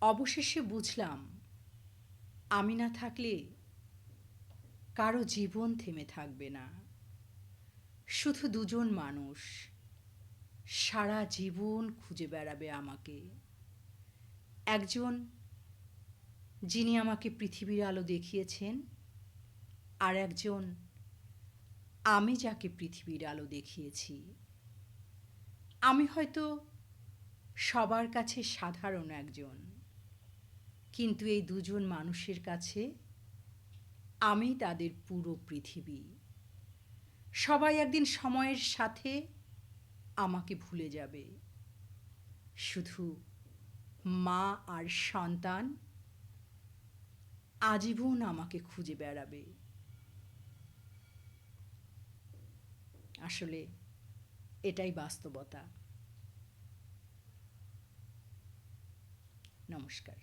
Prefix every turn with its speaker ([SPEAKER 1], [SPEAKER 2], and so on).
[SPEAKER 1] অবশেষে বুঝলাম আমি না থাকলে কারো জীবন থেমে থাকবে না। শুধু দুজন মানুষ সারা জীবন খুঁজে বেড়াবে আমাকে। একজন যিনি আমাকে পৃথিবীর আলো দেখিয়েছেন, আর একজন আমি যাকে পৃথিবীর আলো দেখিয়েছি। আমি হয়তো সবার কাছে সাধারণ একজন, কিন্তু এই দুজন মানুষের কাছে আমি তাদের পুরো পৃথিবী। সবাই একদিন সময়ের সাথে আমাকে ভুলে যাবে, শুধু মা আর সন্তান আজীবন আমাকে খুঁজে বেড়াবে। আসলে এটাই বাস্তবতা। নমস্কার।